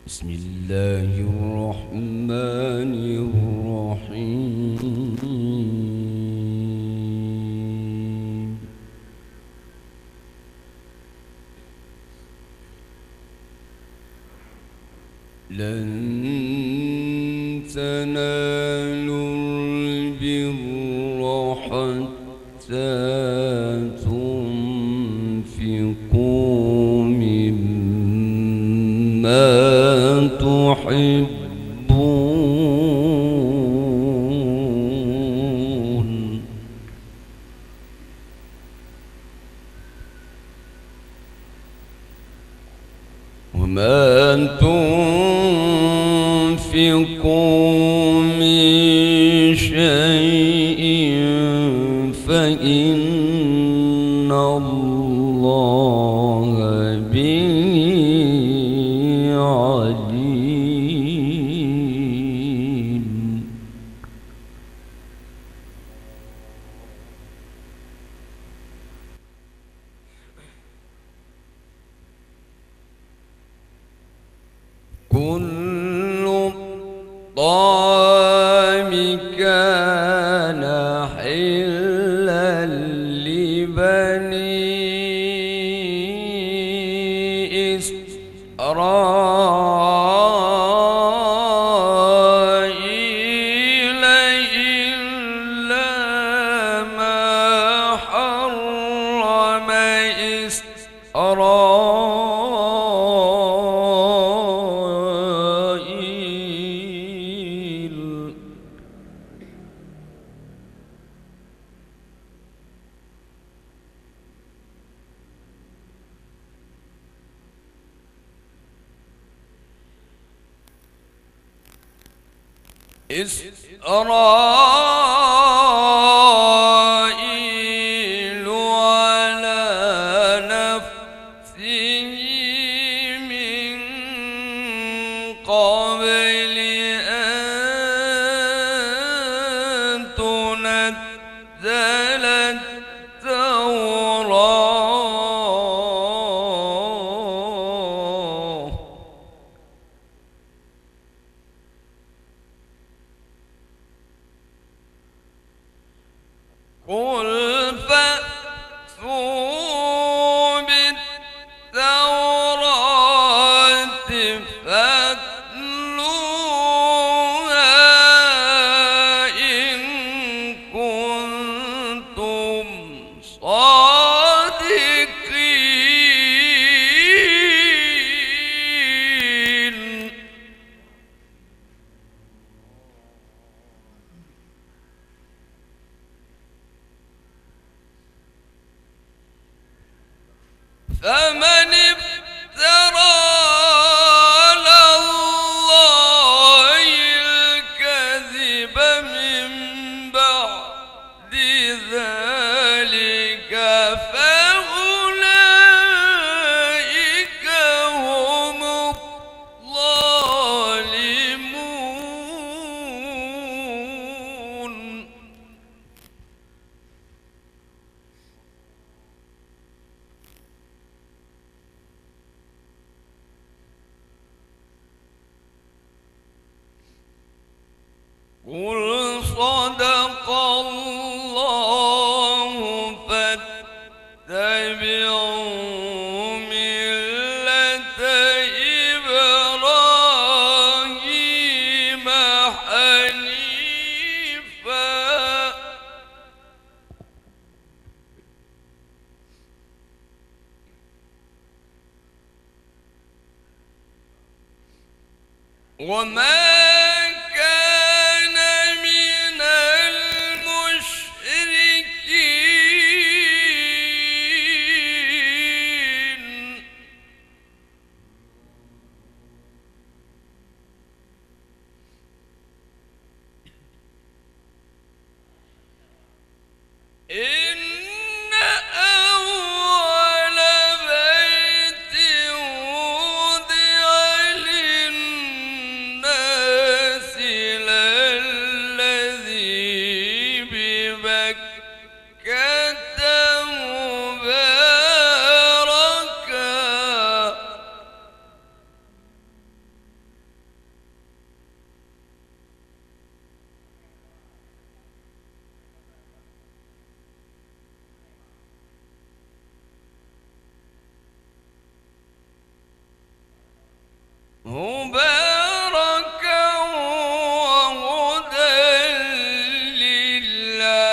بسم الله الرحمن الرحيم. لن تنالوا البر حتى تنفقوا مما تحبون، وما تنفقوا من شيء فإن الله به عليم. كل الطعام كان حلا لبني إسرائيل إلا ما حرم إسرائيل على نفسه من قبل أن تنزل التوراة. قل فأتوا بالتوراة فاتلوها إن كنتم صادقين. فمن افترى على الله الكذب من بعد ذلك فأولئك هم الظالمون. قل صدق الله فاتبعوا ملة إبراهيم حنيفا وما كان من المشركين. إن أول بيت وضع للناس مباركا وهدى للعالمين.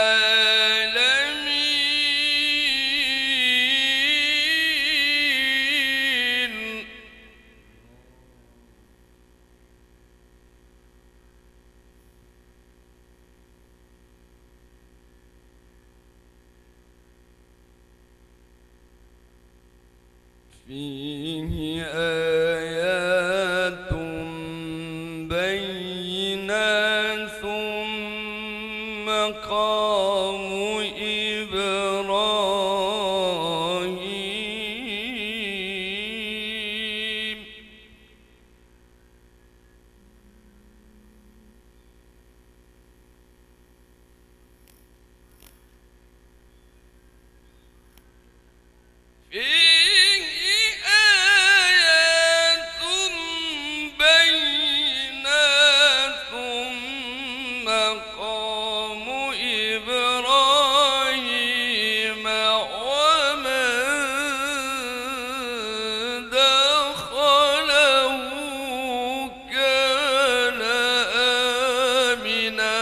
فيه آيات بينات مقام إبراهيم. فيه آيات بينات مقام إبراهيم ومن دخله كان آمنا.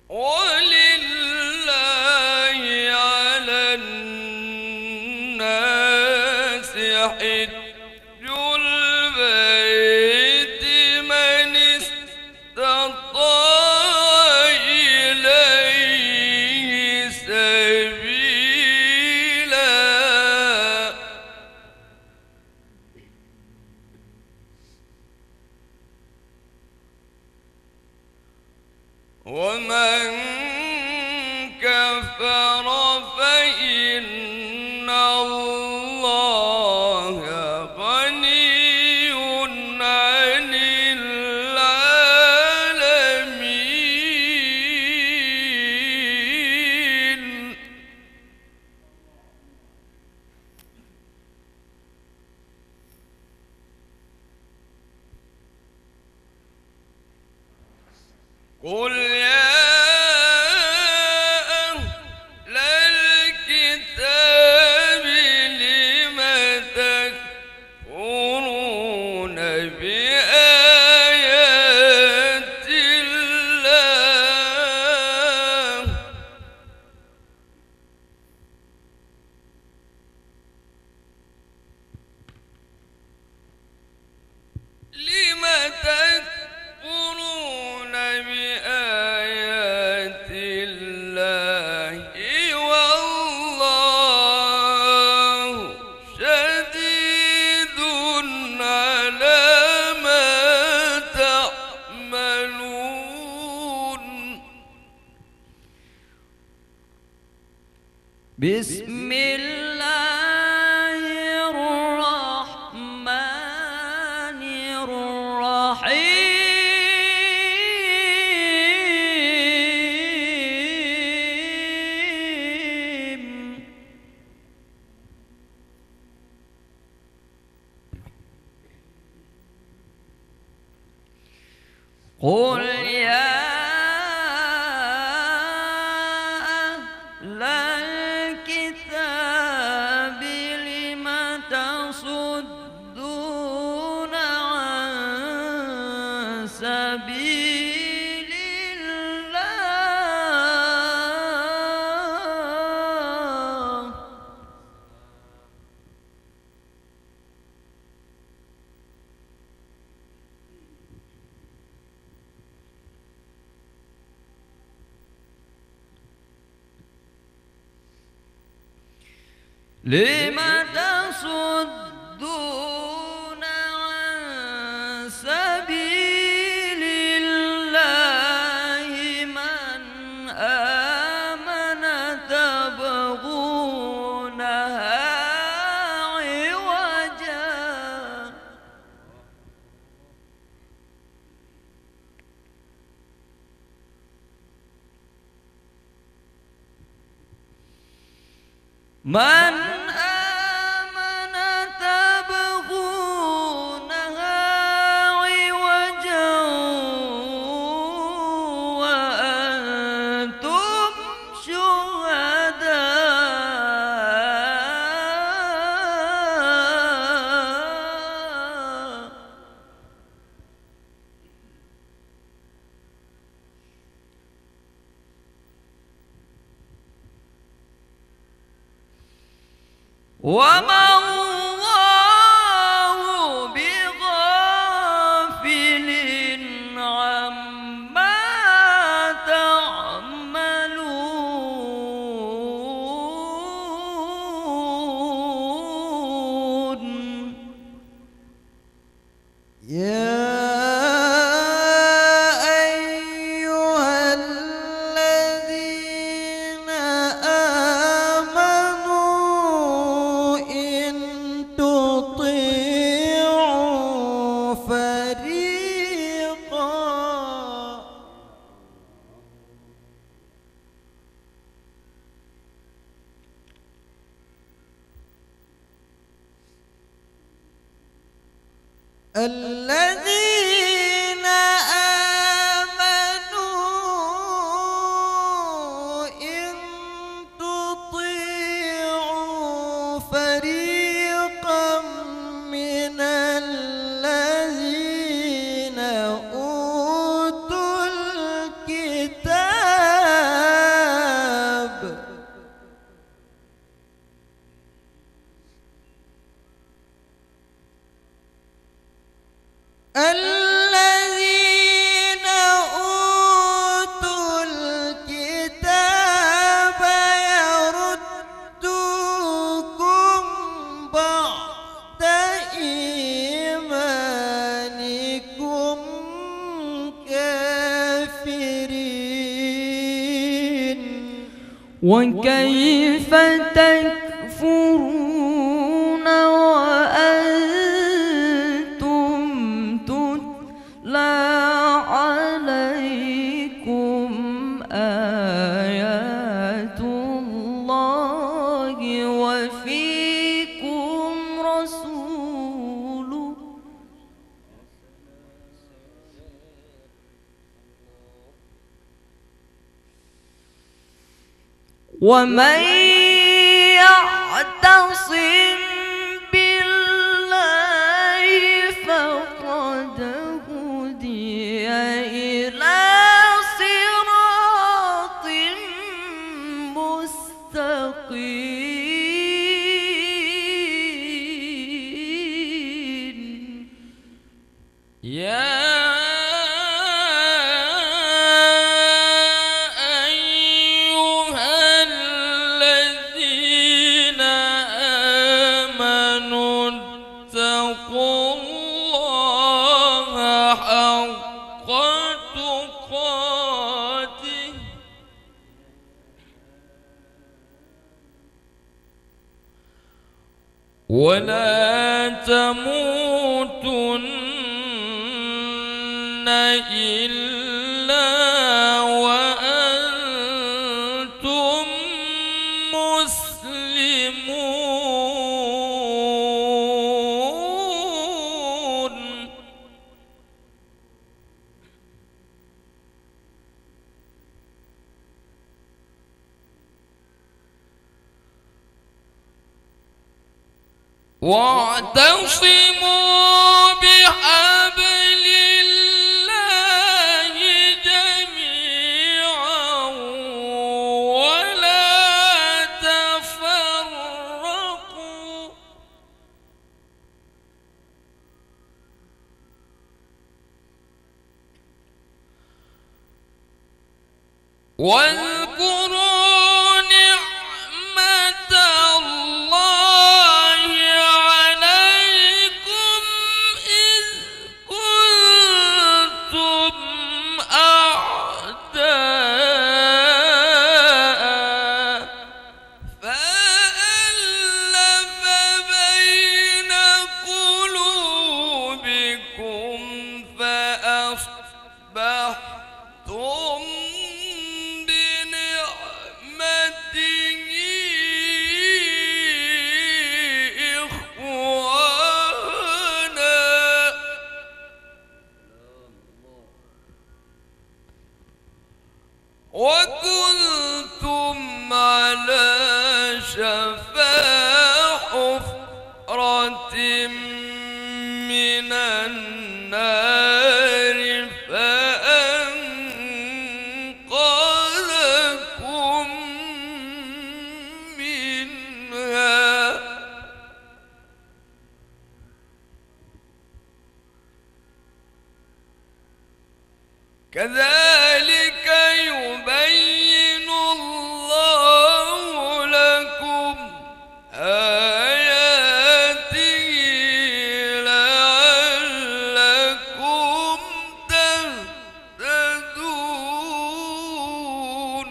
ولله على الناس حج البيت من استطاع إليه سبيلا. ومن كفر فإن الله غني عن العالمين. قل يا أهل الكتاب لم تكفرون بآيات الله لم تكفرون بآيات الله والله شديد على ما تعملون. بسم الله الرحمن الرحيم. قل يا أهل الكتاب لم تصدون عن سبيل الله لم تصدون عن سبيل الله من آمن تبغونها عوجا. من آمن تبغونها عوجا وما الله بغافل عما تعملون. يا الذين آمنوا إن تطيعوا فريقا من الذين أوتوا الكتاب الذين أوتوا الكتاب يردوكم بعد إيمانكم كافرين. وكيف تكفرون وأنتم تتلى عليكم آيات الله وفيكم رسوله ومن يعتصم بالله فقد هدي إلى صراط مستقيم. يا ولا تموتن إلا وأنتم مسلمون. واعتصموا بحبل الله جميعا ولا تفرقوا واذكروا نعمة الله عليكم إذ كنتم أعداء فألف بين قلوبكم فأصبحتم بنعمته إخوانا وكنتم على شفا حفرة من النار فأنقذكم منها كذلك يبين الله لكم آياته لعلكم تهتدون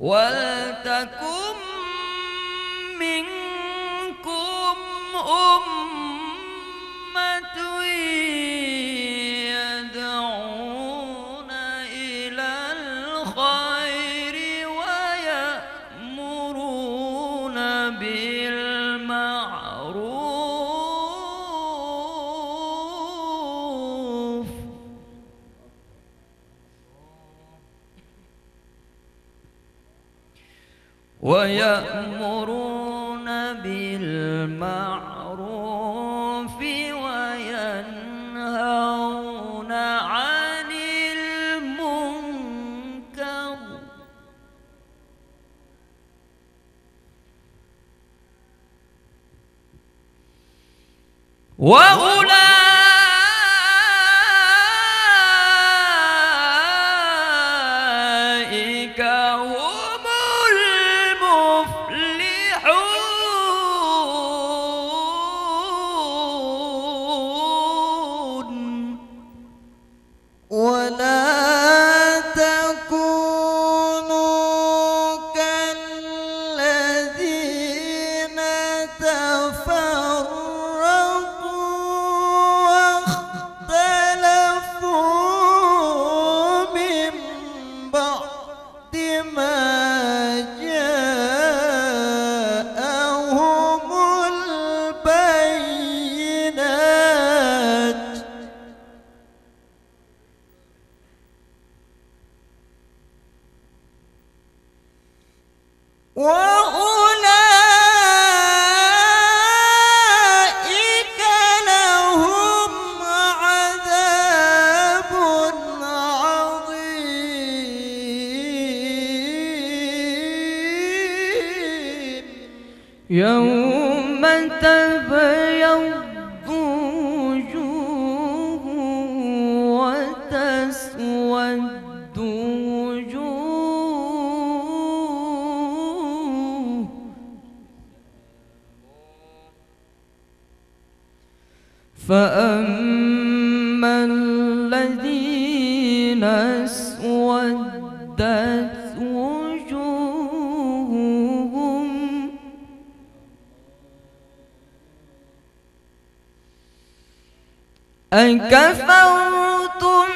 ولتكن منكم أمة يدعون إلى الخير ويأمرون بالمعروف وينهون عن المنكر وأولئك هم المفلحون ولا تكونوا كالذين تفرقوا واختلفوا من بعد ما جاءهم البينات وأولئك لهم عذاب عظيم يوم تبيض وجوه وتسود وجوه فأما الذين اسودت وجوههم أكفرتم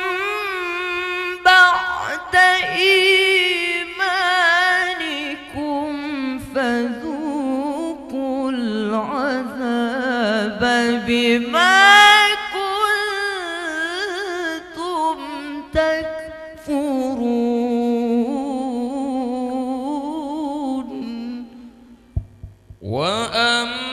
بعد إيمانكم فذوقوا العذاب بما كنتم تكفرون وأما